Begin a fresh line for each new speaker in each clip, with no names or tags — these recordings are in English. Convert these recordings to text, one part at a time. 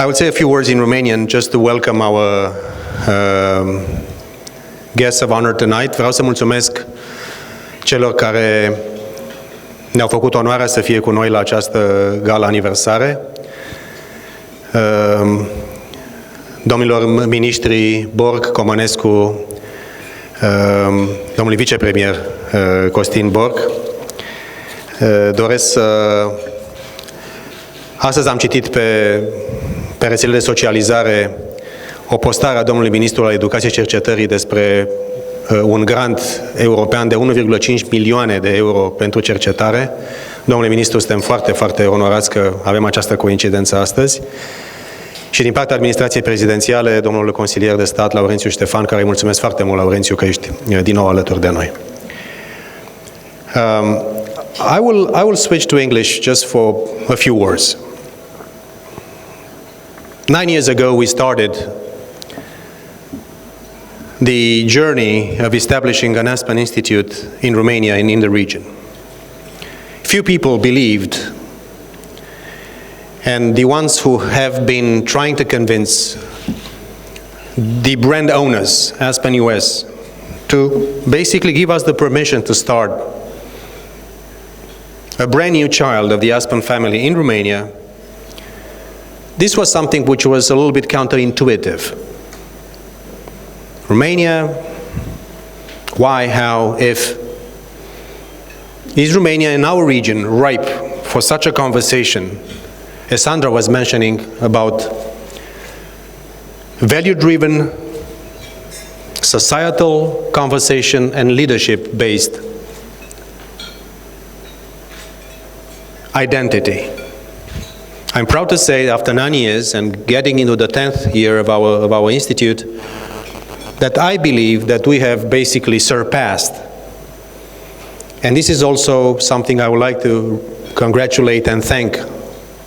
I will say a few words in Romanian just to welcome our guests of honor tonight. Vreau să mulțumesc celor care ne-au făcut onoarea să fie cu noi la această gala aniversare. Domnilor miniștri Borg, Comănescu, domnului vicepremier Costin Borg, doresc să... Astăzi am citit pe rețelele de socializare o postare a domnului ministru al Educației și Cercetării despre un grant european de 1,5 milioane de euro pentru cercetare. Domnule ministru, suntem foarte, foarte onorați că avem această coincidență astăzi. Și din partea administrației prezidențiale, domnul consilier de stat, Laurențiu Ștefan, care îi mulțumesc foarte mult, Laurențiu, că ești din nou alături de noi. I will switch to English just for a few words. 9 years ago, we started the journey of establishing an Aspen Institute in Romania and in the region. Few people believed, and the ones who have been trying to convince the brand owners, Aspen US, to basically give us the permission to start a brand new child of the Aspen family in Romania. This was something which was a little bit counterintuitive. Romania, why, how, if? Is Romania in our region ripe for such a conversation, as Sandra was mentioning, about value-driven, societal conversation and leadership-based identity? I'm proud to say, after 9 years and getting into the 10th year of our institute, that I believe that we have basically surpassed. And this is also something I would like to congratulate and thank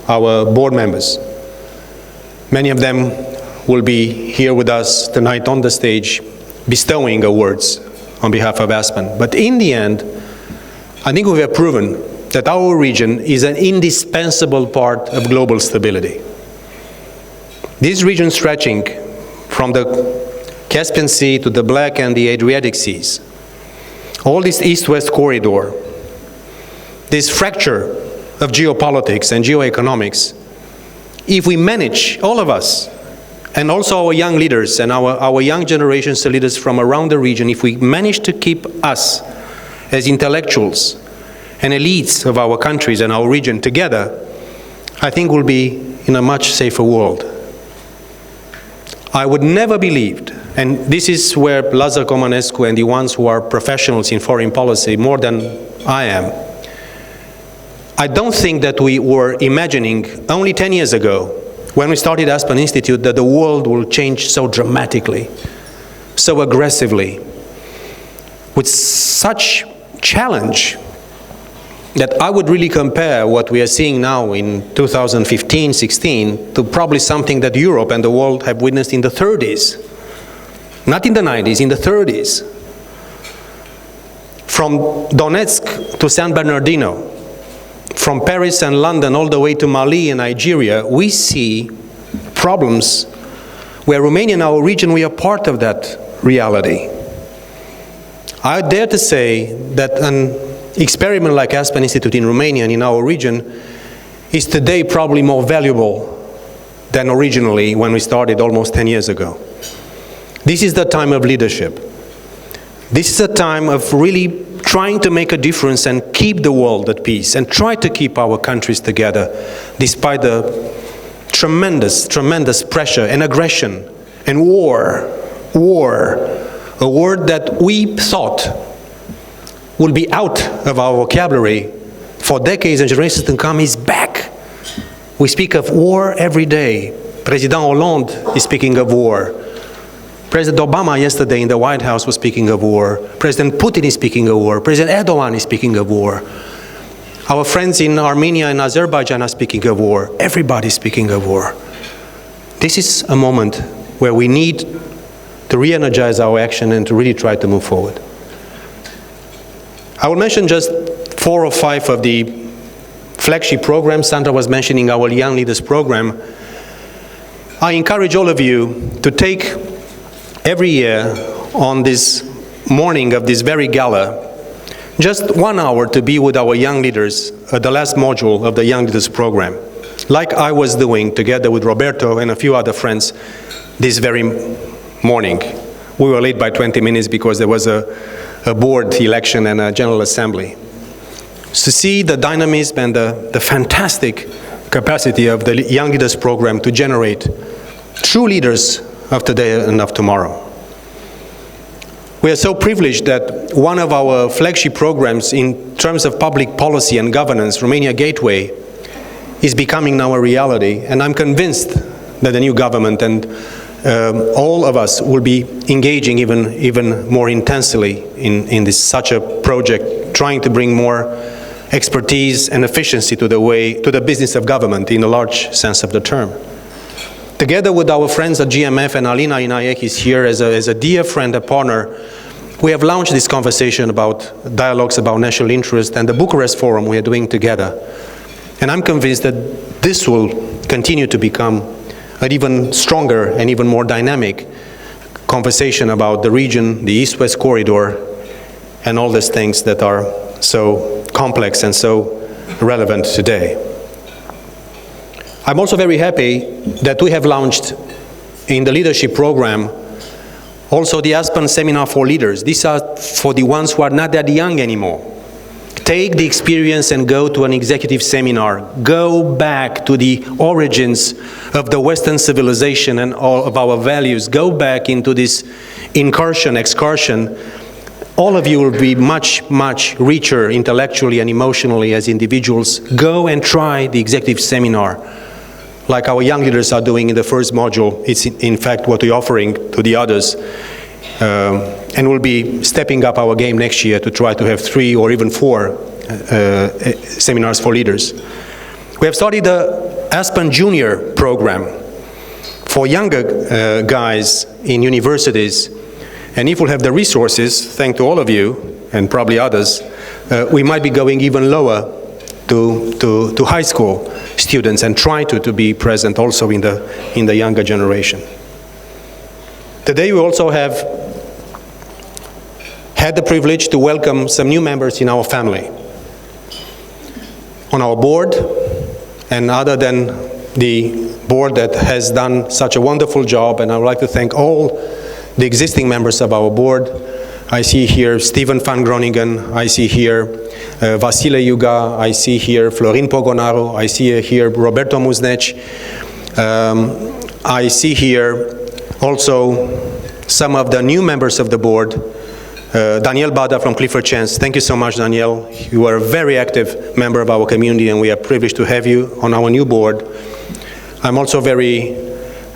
our board members. Many of them will be here with us tonight on the stage, bestowing awards on behalf of Aspen. But in the end, I think we have proven that our region is an indispensable part of global stability. This region stretching from the Caspian Sea to the Black and the Adriatic Seas, all this east-west corridor, this fracture of geopolitics and geoeconomics, if we manage, all of us, and also our young leaders and our young generations of leaders from around the region, if we manage to keep us as intellectuals and elites of our countries and our region together, I think we'll be in a much safer world. I would never believed, and this is where Lazar Comănescu and the ones who are professionals in foreign policy more than I am, I don't think that we were imagining only 10 years ago, when we started Aspen Institute, that the world will change so dramatically, so aggressively, with such challenge, that I would really compare what we are seeing now in 2015-16 to probably something that Europe and the world have witnessed in the 30s. Not in the 90s, in the 30s. From Donetsk to San Bernardino, from Paris and London all the way to Mali and Nigeria, we see problems where Romania and our region, we are part of that reality. I dare to say that an experiment like Aspen Institute in Romania and in our region is today probably more valuable than originally when we started almost 10 years ago. This is the time of leadership. This is a time of really trying to make a difference and keep the world at peace and try to keep our countries together despite the tremendous, tremendous pressure and aggression and war. A word that we thought will be out of our vocabulary for decades and generations to come is back. We speak of war every day. President Hollande is speaking of war. President Obama yesterday in the White House was speaking of war. President Putin is speaking of war. President Erdogan is speaking of war. Our friends in Armenia and Azerbaijan are speaking of war. Everybody is speaking of war. This is a moment where we need to re-energize our action and to really try to move forward. I will mention just 4 or 5 of the flagship programs. Sandra was mentioning our Young Leaders program. I encourage all of you to take every year on this morning of this very gala, just 1 hour to be with our young leaders at the last module of the Young Leaders Program, like I was doing together with Roberto and a few other friends this very morning. We were late by 20 minutes because there was a board election and a general assembly. To see the dynamism and the fantastic capacity of the Young Leaders Program to generate true leaders of today and of tomorrow. We are so privileged that one of our flagship programs in terms of public policy and governance, Romania Gateway, is becoming now a reality, and I'm convinced that the new government and all of us will be engaging even more intensely in this such a project, trying to bring more expertise and efficiency to the business of government in a large sense of the term. Together with our friends at GMF, and Alina Inayek is here as a dear friend, a partner, we have launched this conversation about dialogues about national interest and the Bucharest Forum we are doing together. And I'm convinced that this will continue to become an even stronger and even more dynamic conversation about the region, the East-West corridor, and all these things that are so complex and so relevant today. I'm also very happy that we have launched in the leadership program also the Aspen Seminar for Leaders. These are for the ones who are not that young anymore. Take the experience and go to an executive seminar. Go back to the origins of the Western civilization and all of our values. Go back into this excursion. All of you will be much, much richer intellectually and emotionally as individuals. Go and try the executive seminar, like our young leaders are doing in the first module. It's in fact what we're offering to the others. And we'll be stepping up our game next year to try to have 3 or even 4 seminars for leaders. We have started the Aspen Junior program for younger guys in universities. And if we'll have the resources, thanks to all of you, and probably others, we might be going even lower to high school students and try to be present also in the younger generation. Today we also have had the privilege to welcome some new members in our family. On our board, and other than the board that has done such a wonderful job, and I would like to thank all the existing members of our board. I see here Stephen van Groningen, I see here Vasile Iuga, I see here Florin Pogonaru, I see here Roberto Muzneci, I see here also some of the new members of the board. Daniel Bada from Clifford Chance. Thank you so much, Daniel. You are a very active member of our community and we are privileged to have you on our new board. I'm also very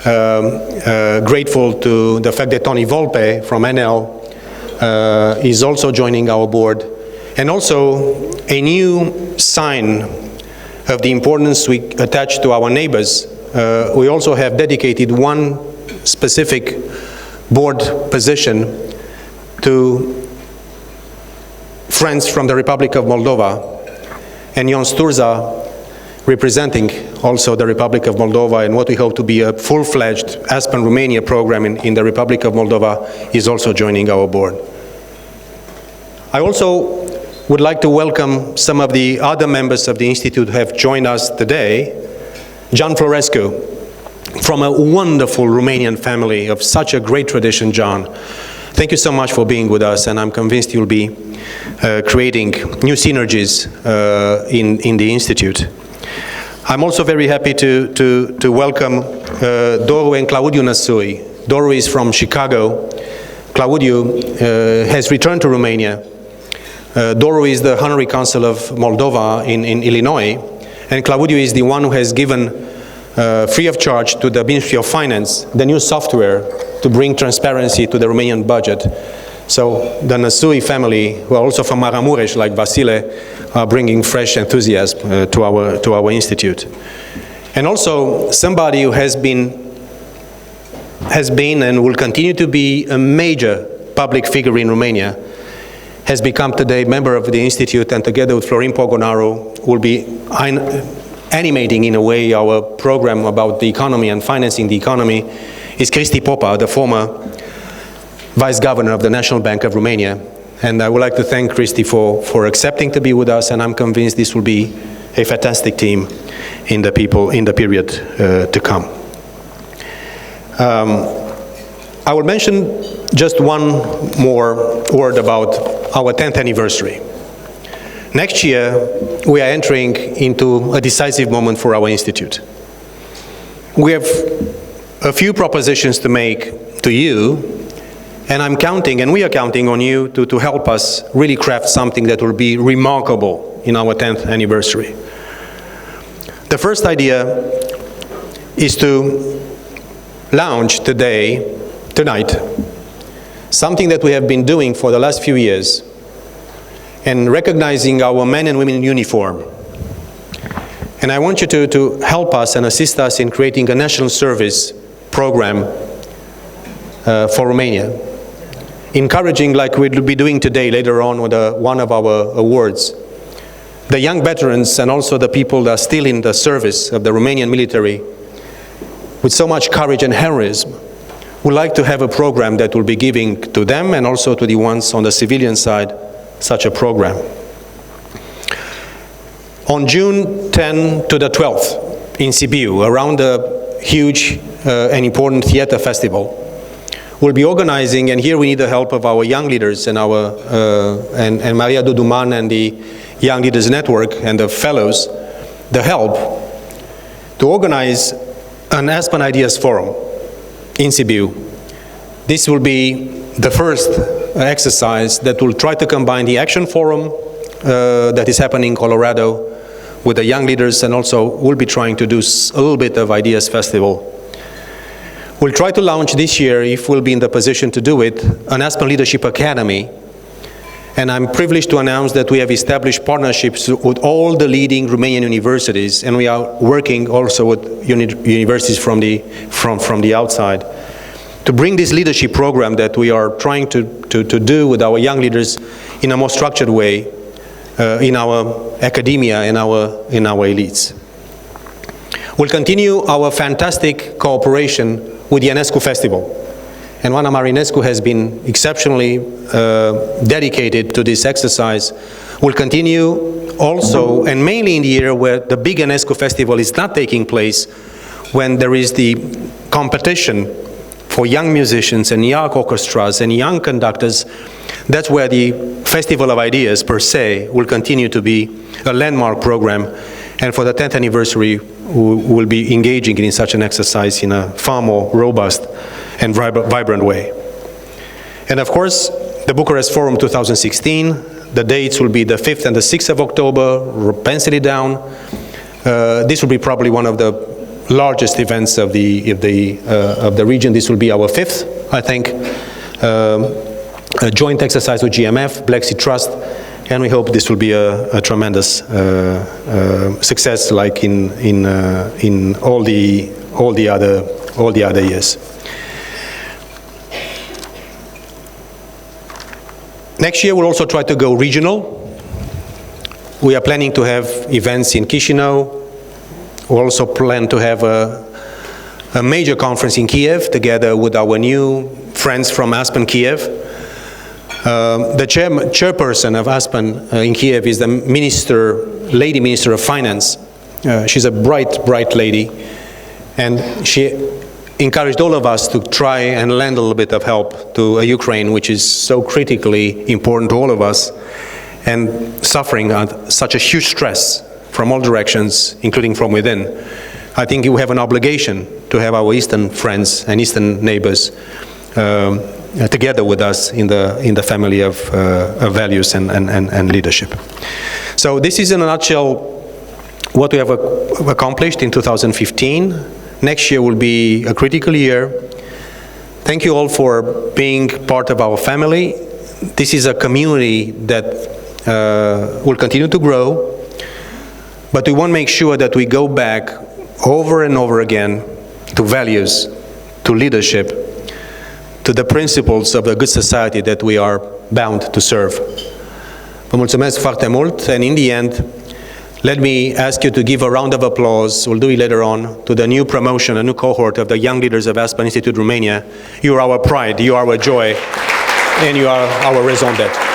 grateful to the fact that Tony Volpe from NL is also joining our board. And also a new sign of the importance we attach to our neighbors. We also have dedicated one specific board position to friends from the Republic of Moldova, and Ion Sturza representing also the Republic of Moldova, and what we hope to be a full-fledged Aspen Romania program in the Republic of Moldova is also joining our board. I also would like to welcome some of the other members of the Institute who have joined us today. John Florescu, from a wonderful Romanian family of such a great tradition, John. Thank you so much for being with us, and I'm convinced you'll be creating new synergies in the Institute. I'm also very happy to welcome Doru and Claudiu Năsui. Doru is from Chicago. Claudiu has returned to Romania. Doru is the Honorary Consul of Moldova in Illinois, and Claudiu is the one who has given free of charge to the Ministry of Finance the new software to bring transparency to the Romanian budget. So the Năsui family, who are also from Maramureș, like Vasile, are bringing fresh enthusiasm to our institute. And also somebody who has been and will continue to be a major public figure in Romania, has become today a member of the institute, and together with Florin Pogonaru will be animating in a way our program about the economy and financing the economy is Cristi Popa, the former Vice Governor of the National Bank of Romania. And I would like to thank Cristi for accepting to be with us, and I'm convinced this will be a fantastic team in the period to come. I will mention just one more word about our 10th anniversary. Next year, we are entering into a decisive moment for our Institute. We have a few propositions to make to you, and I'm counting, and we are counting on you to help us really craft something that will be remarkable in our 10th anniversary. The first idea is to launch tonight, something that we have been doing for the last few years, and recognizing our men and women in uniform. And I want you to help us and assist us in creating a national service program for Romania. Encouraging, like we'll be doing today later on with one of our awards, the young veterans and also the people that are still in the service of the Romanian military with so much courage and heroism. We'd like to have a program that will be giving to them and also to the ones on the civilian side such a program. On June 10 to the 12th in Sibiu, around the huge and important theater festival, we'll be organizing, and here we need the help of our young leaders and our and Maria Duduman and the Young Leaders Network and the fellows, the help to organize an Aspen Ideas Forum in Sibiu. This will be the first exercise that will try to combine the Action Forum that is happening in Colorado with the young leaders, and also we'll be trying to do a little bit of Ideas Festival. We'll try to launch this year, if we'll be in the position to do it, an Aspen Leadership Academy. And I'm privileged to announce that we have established partnerships with all the leading Romanian universities, and we are working also with universities from the outside to bring this leadership program that we are trying to do with our young leaders in a more structured way in our academia and in our elites. We'll continue our fantastic cooperation with the UNESCO Festival. And Oana Marinescu has been exceptionally dedicated to this exercise. We'll continue also, and mainly in the year where the big UNESCO Festival is not taking place, when there is the competition for young musicians and young orchestras and young conductors. That's where the Festival of Ideas per se will continue to be a landmark program. And for the 10th anniversary, we'll be engaging in such an exercise in a far more robust and vibrant way. And of course, the Bucharest Forum 2016, the dates will be the 5th and the 6th of October, pencil it down. This will be probably one of the largest events of the region. This will be our 5th, I think, a joint exercise with GMF, Black Sea Trust, and we hope this will be a tremendous success, like in all the other years. Next year we'll also try to go regional. We are planning to have events in Chisinau. We also plan to have a major conference in Kiev together with our new friends from Aspen Kiev. The chairperson of Aspen in Kiev is the Lady Minister of Finance. She's a bright lady, and she encouraged all of us to try and lend a little bit of help to Ukraine, which is so critically important to all of us, and suffering such a huge stress from all directions, including from within. I think we have an obligation to have our Eastern friends and Eastern neighbors together with us in the family of values and leadership. So this is in a nutshell what we have accomplished in 2015. Next year will be a critical year. Thank you all for being part of our family. This is a community that will continue to grow, but we want to make sure that we go back over and over again to values, to leadership, to the principles of a good society that we are bound to serve. Vă mulțumesc foarte mult, and in the end, Let me ask you to give a round of applause, we'll do it later on, to the new promotion, a new cohort of the young leaders of Aspen Institute Romania. You are our pride, you are our joy, and you are our raison d'être.